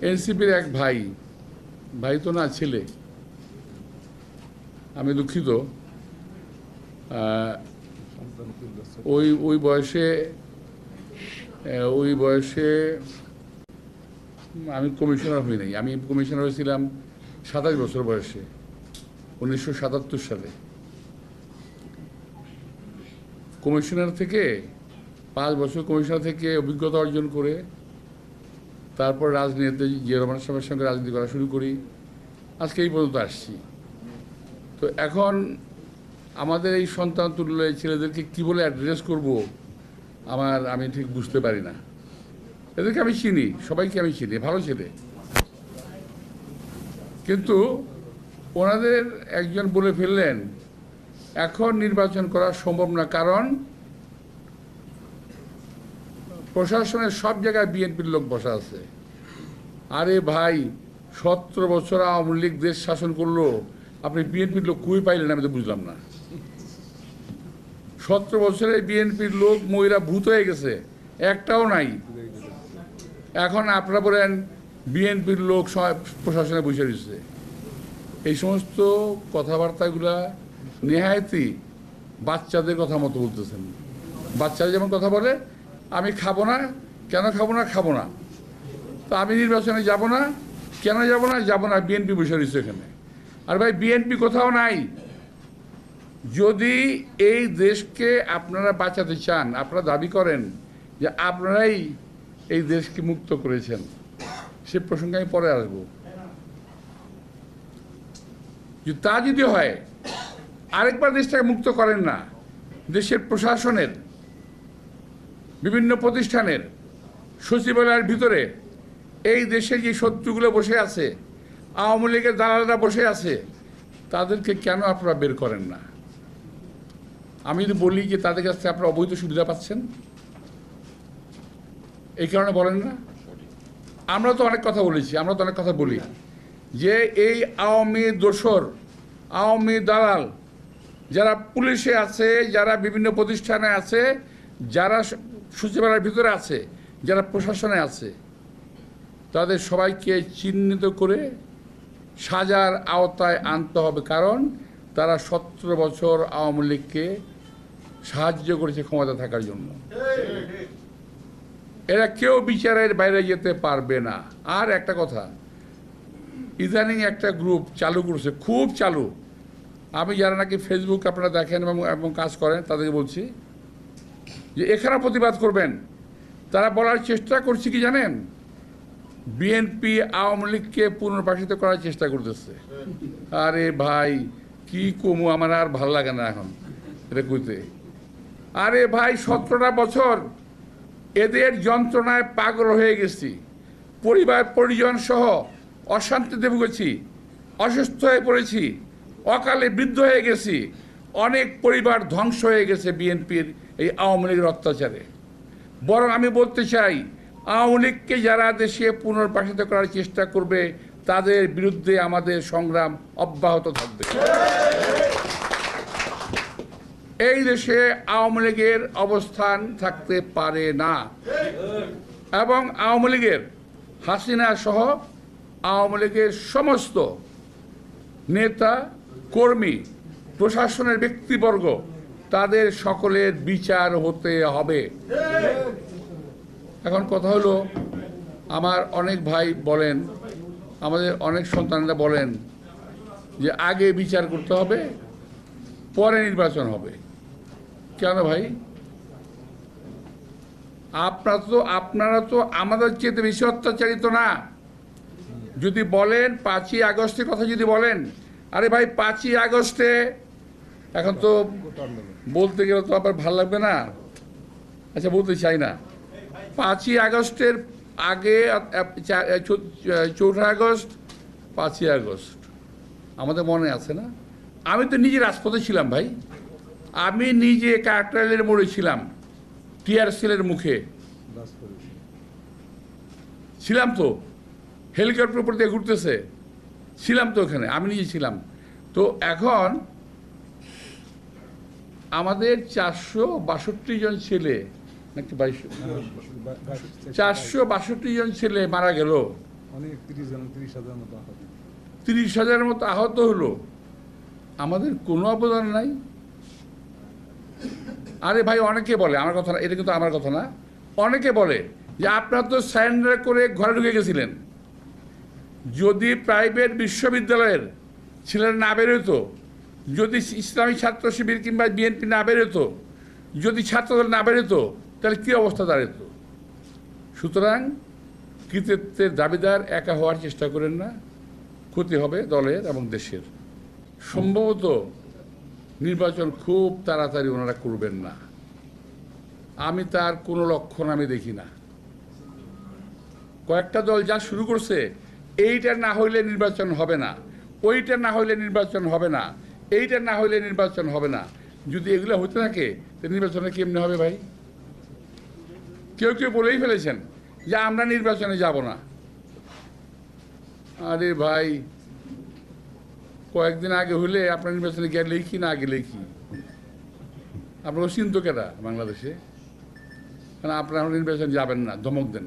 এনসিপির এক ভাই, ভাই তো না ছেলে, আমি দুঃখিত, ওই বয়সে আমি কমিশনার হই নাই। আমি কমিশনার হয়েছিলাম 27 বছর বয়সে, 1977 সালে। কমিশনার থেকে 5 বছর কমিশনার থেকে অভিজ্ঞতা অর্জন করে তারপর রাজনীতিতে জিয়া রহমান সাহেবের সঙ্গে রাজনীতি করা শুরু করি, আজকে এই পর্যন্ত আসছি। তো এখন আমাদের এই সন্তান তুল্য এই ছেলেদেরকে কী বলে অ্যাড্রেস করব আমি ঠিক বুঝতে পারি না। এদেরকে আমি চিনি, সবাইকে আমি চিনি, ভালো ছেলে, কিন্তু ওনাদের একজন বলে ফেললেন এখন নির্বাচন করা সম্ভব না, কারণ প্রশাসনের সব জায়গায় বিএনপির লোক বসা আছে। আরে ভাই, 17 বছর আওয়ামী লীগ দেশ শাসন করলো, আপনি বিএনপির লোক কই পাইলেন? আমি তো বুঝলাম না। 17 বছরে বিএনপির লোক মহিলা ভূত হয়ে গেছে, একটাও নাই। এখন আপনারা বলেন বিএনপির লোক প্রশাসনে বসে দিচ্ছে। এই সমস্ত কথাবার্তাগুলা নেহায়তি বাচ্চাদের কথা মতো বলতেছেন। বাচ্চারা যেমন কথা বলে, আমি খাবো না, কেন খাবো না, খাবো না, তো আমি নির্বাচনে যাব না, কেন যাব না, যাব না, বিএনপি বসে দিচ্ছে এখানে। আর ভাই, বিএনপি কোথাও নাই। যদি এই দেশকে আপনারা বাঁচাতে চান, আপনারা দাবি করেন যে আপনারাই এই দেশকে মুক্ত করেছেন, সে প্রসঙ্গে আমি পরে আসব। তা যদি হয়, আরেকবার দেশটাকে মুক্ত করেন না। দেশের প্রশাসনের, বিভিন্ন প্রতিষ্ঠানের, সচিবালয়ের ভিতরে এই দেশের যে শত্রুগুলো বসে আছে, আওয়ামী লীগের দালালরা বসে আছে, তাদেরকে কেন আপনারা বের করেন না? আমি যদি বলি যে তাদের কাছ থেকে আপনারা অবৈধ সুবিধা পাচ্ছেন, এই কারণে বলেন না? আমরা তো অনেক কথা বলেছি, আমরা তো অনেক কথা বলি যে এই আওয়ামী দোসর, আওয়ামী দালাল যারা পুলিশে আছে, যারা বিভিন্ন প্রতিষ্ঠানে আছে, যারা সচিবালয়ের ভিতরে আছে, যারা প্রশাসনে আছে, তাদের সবাইকে চিহ্নিত করে সাজার আওতায় আনতে হবে, কারণ তারা 17 বছর আওয়ামী লীগকে সাহায্য করেছে ক্ষমতা থাকার জন্য। এরা কেউ বিচারের বাইরে যেতে পারবে না। আর একটা কথা, ইদানিং একটা গ্রুপ চালু করছে, খুব চালু। আমি যারা নাকি ফেসবুক আপনারা দেখেন এবং কাজ করেন, তাদেরকে বলছি যে এখানে প্রতিবাদ করবেন। তারা বলার চেষ্টা করছে কি জানেন? বিএনপি আওয়ামী লীগকে পুনর্বাসিত করার চেষ্টা করতেছে। আরে ভাই, কি কমু, আমার আর ভালো লাগে না এখন এটা কইতে। আরে ভাই, 17টা বছর এদের যন্ত্রণায় পাগল হয়ে গেছি, পরিবার পরিজন সহ অশান্তিতে ভুগেছি, অসুস্থ হয়ে পড়েছি, অকালে বৃদ্ধ হয়ে গেছি, অনেক পরিবার ধ্বংস হয়ে গেছে বিএনপির এই আওয়ামী লীগের অত্যাচারে। বরং আমি বলতে চাই, আওয়ামী লীগকে যারা দেশে পুনর্বাসিত করার চেষ্টা করবে, তাদের বিরুদ্ধে আমাদের সংগ্রাম অব্যাহত থাকবে। এই দেশে আওয়ামী লীগের অবস্থান থাকতে পারে না, এবং আওয়ামী লীগের হাসিনা সহ আওয়ামী লীগের সমস্ত নেতা, কর্মী, প্রশাসনের ব্যক্তিবর্গ, তাদের সকলের বিচার হতে হবে। এখন কথা হলো, আমার অনেক ভাই বলেন, আমাদের অনেক সন্তানরা বলেন যে আগে বিচার করতে হবে, পরে নির্বাচন হবে। কেন ভাই? আপনারা তো আমাদের চেয়ে বেশি অত্যাচারিত না। যদি বলেন 5ই আগস্টের কথা যদি বলেন, আরে ভাই 5ই আগস্টে, এখন তো বলতে গেলে তো আবার ভালো লাগবে না, আচ্ছা বলতে চাই না। 5ই আগস্টের আগে 4 আগস্ট, 5ই আগস্ট আমাদের মনে আছে না? আমি তো নিজে রাজপথে ছিলাম ভাই, আমি নিজে কাকরাইলের মোড়ে ছিলাম, টিয়ার সেলের মুখে ছিলাম, তো হেলিকপ্টার উপর দিয়ে ঘুরতেছে, ছিলাম তো ওখানে, আমি নিজে ছিলাম। তো এখন আমাদের 462 জন ছেলে, নাকি 462 জন ছেলে মারা গেল অনেক 30,000 মতো আহত। 30,000-এর মতো আহত হলো, আমাদের কোনো অবদান নাই। আরে ভাই, অনেকে বলে, আমার কথা না, এটা কিন্তু আমার কথা না, অনেকে বলে যে আপনারা তো সারেন্ডার করে ঘরে ঢুকে গেছিলেন। যদি প্রাইভেট বিশ্ববিদ্যালয়ের ছেলেরা না বেরোতো, যদি ইসলামী ছাত্র শিবির কিংবা বিএনপি না বেরোতো, যদি ছাত্রদল না বেরোতো, তাহলে কী অবস্থা দাঁড়াতো? সুতরাং কৃতিত্বের দাবিদার একা হওয়ার চেষ্টা করেন না, ক্ষতি হবে দলের এবং দেশের। সম্ভবত নির্বাচন খুব তাড়াতাড়ি ওনারা করবেন না, আমি তার কোনো লক্ষণ আমি দেখি না। কয়েকটা দল যা শুরু করছে, এইটা না হইলে নির্বাচন হবে না, ওইটা না হইলে নির্বাচন হবে না, এইটা না হইলে নির্বাচন হবে না। যদি এগুলো হতে থাকে, তো নির্বাচনে কেমনে হবে ভাই? কেউ কেউ বলেই ফেলেছেন যে আমরা নির্বাচনে যাব না। আরে ভাই, কয়েকদিন আগে হলে আপনার নির্বাচনে গেলেই কি না গেলেই কি? আপনার চিন্তকেরা বাংলাদেশে, কারণ আপনারা নির্বাচনে যাবেন না, ধমক দেন।